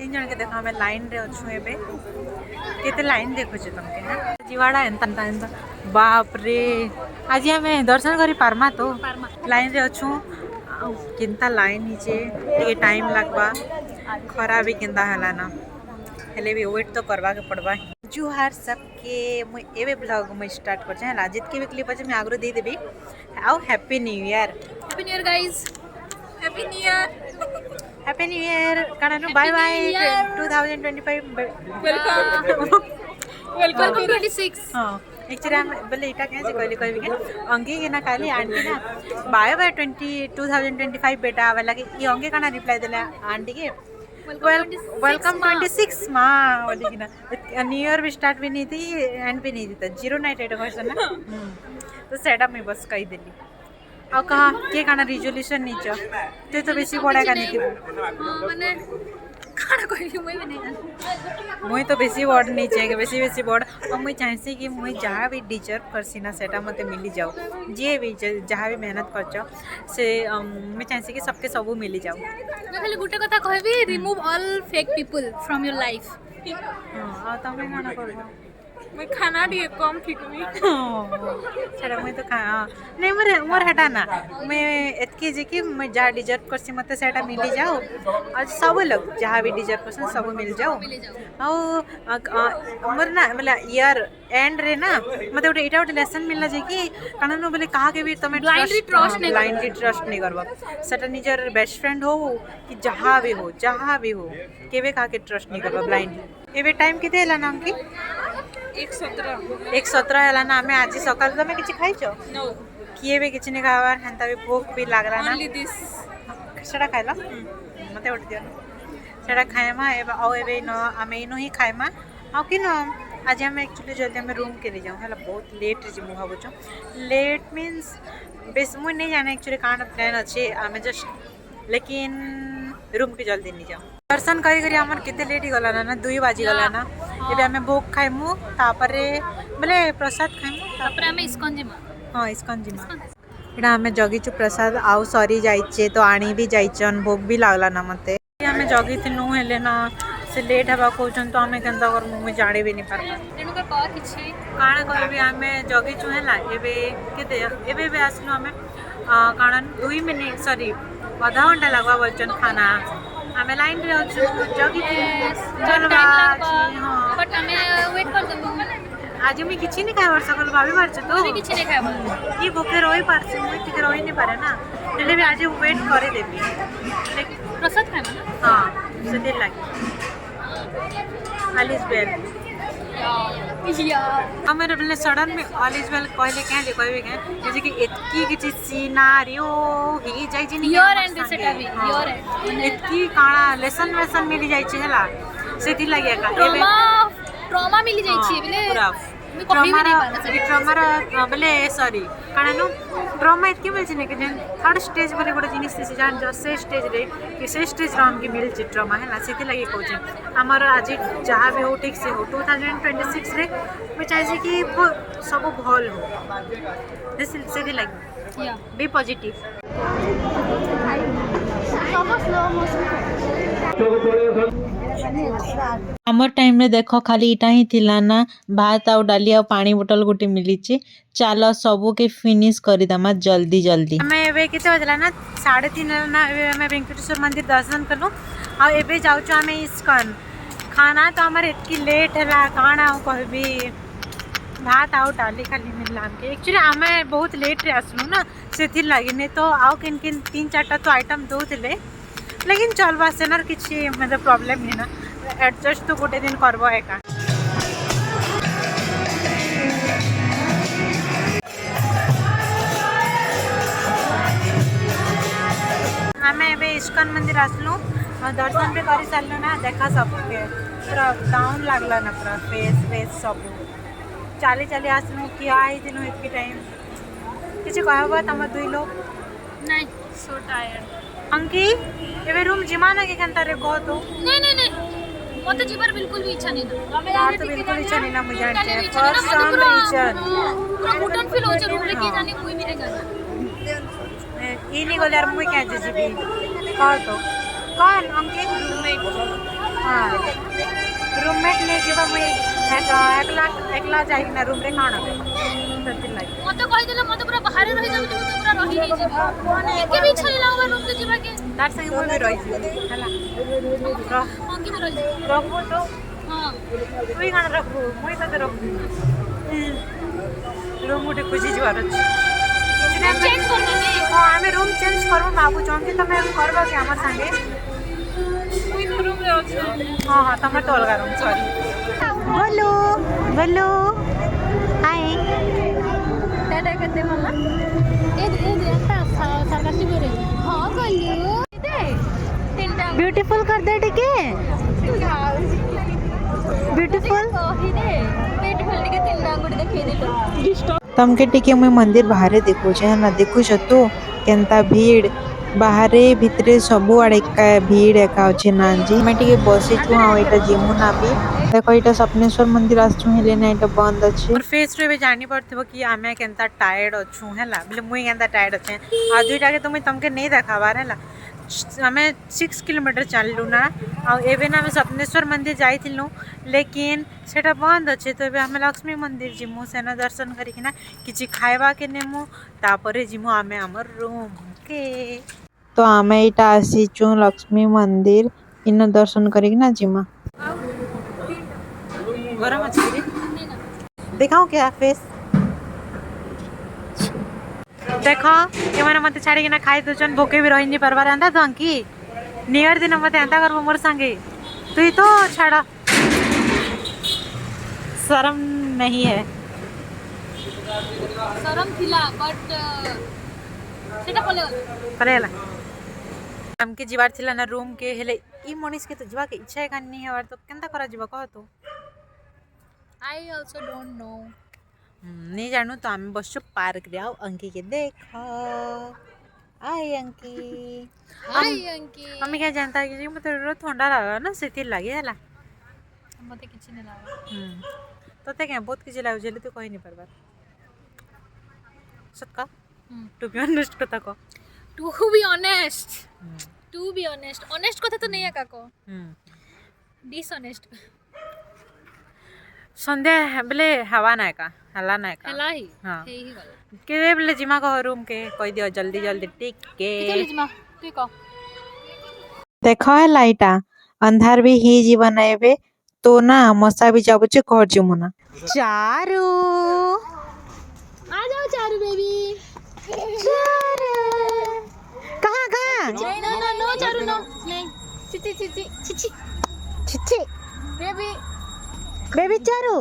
तीन जन के देखो आम लाइन रे अच्छु एबे केते लाइन देखुचे तुमके हां जीवाड़ा एंता एंता बाप रे आज हमें दर्शन करी पारमा तो लाइन रे अच्छु किंता लाइन नीचे टिके टाइम लगवा खरा भी किंता हला ना हेले भी वेट तो करवा के पड़वा जुहार सबके मुई एबे ब्लॉग में स्टार्ट कर छला जितके भी क्लिप अछि मैं आगरो दे देबी आउ happy new year guys happy new year काना बाय बाय 2025 वेलकम टू 26 हां एक्चुअली हम बोले इटा के कहली कहबी के अंगी के ना काली आंटी ना बाय बाय 2025 बेटा आवे लगे ई अंगी काना रिप्लाई देला आंटी के वेलकम 26 माँ बोली कि ना न्यू ईयर भी स्टार्ट भी नहीं थी एंड भी नहीं थी 0 नाइट एट क्वेश्चन ना तो सेटा मैं बस कही देली आ कहा के काना रिजोल्यूशन नीच ते तो बेसी बड़ा का नहीं थी माने खाना कहली मुई तो बेसी बड़ नहीं चाहिए बेसी बड़ और मुई चाहसी कि मुई जहाँ भी डिजर्व करसी ना सेटा मते मिली जाओ जे भी जहाँ भी मेहनत करछो से मैं चाहसी कि सबके सबू मिली जाओ मैं खाली गुटे कथा कहबी remove all fake people from your life हां आ तमे गाना करबो मैं खाना दिए कम फिकमी छड़ा मैं तो खा नहीं मोर हटा ना मैं एतकी जे कि मैं जहाँ डिजर्व करसी मते सेटा मिली जाओ आज सब लोग जहाँ भी डिजर्व करसन सब मिल जाओ आ मोर ना मतलब ईयर एंड रे ना मते ओटे इटा ओटे लेसन मिलला जे कि काना न बोले कहा के भी तमे ब्लाइंडली ट्रस्ट नहीं करबा सेटा निजर बेस्ट फ्रेंड हो कि जहाँ भी हो केबे कहा के ट्रस्ट नहीं करबा ब्लाइंडली एबे टाइम किते हला नाम की 1:17 हला ना हमें आज सकाल तमे किछि खाइछो नो किए भी किछि नहीं खावार हंता भी भूख भी लागला ना ओनली दिस सेटा खाइला मते ओट दियो सेटा खायमा एबे आ एबे न हमें इनो ही खायमा आ कि न आज हम एक्चुअली जल्दी हमें रूम के ले जाऊँ हला बहुत लेट जे मु भाबुछो लेट मींस बेस मु नहीं जाने एक्चुअली कान प्लान अच्छे हमें जस्ट लेकिन रूम के जल्दी नहीं जाऊँ दर्शन करी करी हमर केते लेट गला ना 2 बाजी गला ना एबे हमें भोग खाइमु तापरे बोले प्रसाद खाइमु तापरे हमें इस्कॉन जिमा हां इस्कॉन जिमा एडा हमें जगिचु प्रसाद आउ सरी जाइचे तो आनी भी जाइचन भोग भी लागला ना मते हमें जगी थिनु हेले ना से लेट हबा कहउचन तो हमें केनता कर मु जाने भी नहीं पारबा तेनु कर कह किछि काना करबी हमें जगिचु हेला एबे केते एबे बे आसनु हमें काना 2 मिनिट सॉरी आधा घंटा लगवा बोलचन खाना हमें लाइन रे अच्छु जगी थी चलवा हां बट हमें वेट कर दबो आज मैं किछि नहीं खाइबार सकल भाभी पारछ तो भी किछि नहीं खाइबो ई भूखे रही पारछ मैं ठीक रही नहीं पारे ना हेले भी आज वेट करे देबी प्रसाद खाइबो ना हां से देर लागी ऑल इज वेल हमारे बोले सडन में ऑल इज वेल कहले क्या ले कहबे के जैसे कि एतकी किछि सिनारियो ही जाई जे नहीं योर एंड सेटा भी योर एंड एतकी काना लेसन वेसन मिली जाई छै हला सेति लागिया का ट्रॉमा मिली जाई छी बोले ट्रॉमा बोले सॉरी काना नु ट्रॉमा एतकी मिल छै ने कि थर्ड स्टेज बोले गोटे जिनिस से जान जो से स्टेज रे कि से स्टेज राम की मिल छै ट्रॉमा है ना सेति लागि कहू छै हमर आज जहाँ भी हो ठीक से हो 2026 रे मैं चाहे कि सब भल हो सेति लागि बी पॉजिटिव हमर टाइम रे देखो खाली इटा ही थिला ना भात आ डाली आ पानी बोतल गोटे मिली छि चलो सबो के फिनिश करी दमा जल्दी जल्दी हमें एबे केते बजला ना 3:30 ना एबे हमें वेंकटेश्वर मंदिर दर्शन करलो आ एबे जाउ छ हमें इस्कॉन खाना तो हमर एतकी लेट हला काना कहबी भात आउ डाली खाली मिलला हमके एक्चुअली हमें बहुत लेट रे आसनु ना सेथि लागि ने तो आउ किन 3-4टा तो आइटम दोथिले लेकिन चलबा सेनर किछि मतलब प्रॉब्लम है ना एडजस्ट तो गोटे दिन करबो एका हमें एबे इस्कॉन मंदिर आसलु दर्शन भी करी सारलो ना देखा सबके पूरा डाउन लागला ना पूरा फेस सब चाली चाली आसलु किया आई दिन इतकी टाइम किछि कहबा तम दुई लोग नहीं सो टायर्ड अंकी एबे रूम जिमा ना के कंता रे कह तो नहीं मते जीवर बिल्कुल भी इच्छा नहीं ना यार तो बिल्कुल इच्छा नहीं ना मुझे फॉर सम रीजन पूरा घुटन फील हो रूम रे के जाने कोई भी नहीं जाना ई नहीं गले यार मुई क्या जेबी कह तो कौन अंकित हाँ रूममेट नहीं जीवा मुई एकला जाई ना रूम रे काना सती लागी मते कहि देले मते पूरा बाहर रहि जाउ तू पूरा रहि नहीं जेबी एके भी छली लावा रूम के जेबा के तार संगे मुई भी रही हला अंकी में रहि रखबो तो हां तुई काना रखबो मुई तते रखबो रूम उठे खुशी जुआर अछि चेंज करना नहीं हां हमें रूम चेंज करबो बाबू चोन के तमे करबो के हमर संगे कोई रूम रे अछि हां हां तमे तो अलग रूम सॉरी बोलो बोलो हाय टाटा करते मम्मा ए अंता सरकासी बोले हां गल्लू दे तीनटा ब्यूटीफुल कर दे टिके ब्यूटीफुल कहि दे ब्यूटीफुल टिके तीनटा गुडी देखै देलो तमके टिके मुई मंदिर बाहरे देखु छे ना देखु छ तू केनता भीड़ बाहरे भितरे सबु आड़े का भीड़ एका अछि ना जी मैं टिके बसी छु आ एटा जिमु ना भी देखो एटा सपनेश्वर मंदिर आछु हेले ना एटा बंद अछि और फेस रे भी जानी पड़तबो कि आमे केनता टायर्ड अछु हैला बोले मुई केनता टायर्ड अछि आ दुईटा के तुम तमके नहीं देखाबार हैला हमें 6 किलोमीटर चललु ना आ एबे ना हमें सपनेश्वर मंदिर जाइथिलु लेकिन सेटा बंद अछि तो एबे हमें लक्ष्मी मंदिर जिमु सेना दर्शन करिकिना किछि खाइबा के नेमु तापरे जिमु आमे हमर रूम के तो आमे इटा आसीचु लक्ष्मी मंदिर इन दर्शन करिकिना जिमा गरम अछि रे देखाओ क्या फेस देखो ये माने मते छाड़ी के ना खाइ दजन भोके भी रहि नि परबार अंदा तो अंकी नियर दिन मते अंता करबो मोर संगे तुई तो छाड़ा शर्म नहीं है शरम थिला बट सेटा करेला हमके जीवार थिला ना रूम के हेले ई मनीष के तो जीवा के इच्छा है नहीं है तो केनता करा जीवा कह तो आई आल्सो डोंट नो नहीं जानू तो आम बस पार्क रे आओ अंकी के देखो आई अंकी हाय अंकी मम्मी क्या जानता है कि मते ठंडा लगा ना सेति लागे हला मते किछि नै लागा तते क्या बहुत किछि लागो जेले तो कहि नहीं परबार सत्का टू बी ऑनेस्ट कथा को टू बी ऑनेस्ट ऑनेस्ट कथा तो नहीं है काको डिसऑनेस्ट संध्या बेले हवा ना का हला ना का हला ही हां हे ही गला के बेले जिमा को रूम के कहि दियो जल्दी जल्दी टिक के चल जिमा तू को देखो है लाइटा अंधार भी ही जीवन आबे तो ना मसा भी जाबो छ घर जमुना चारू आ जाओ चारू बेबी चारू कहां नहीं नो चारू नो नहीं चिची चिची चिची छिछि बेबी बेबी चारू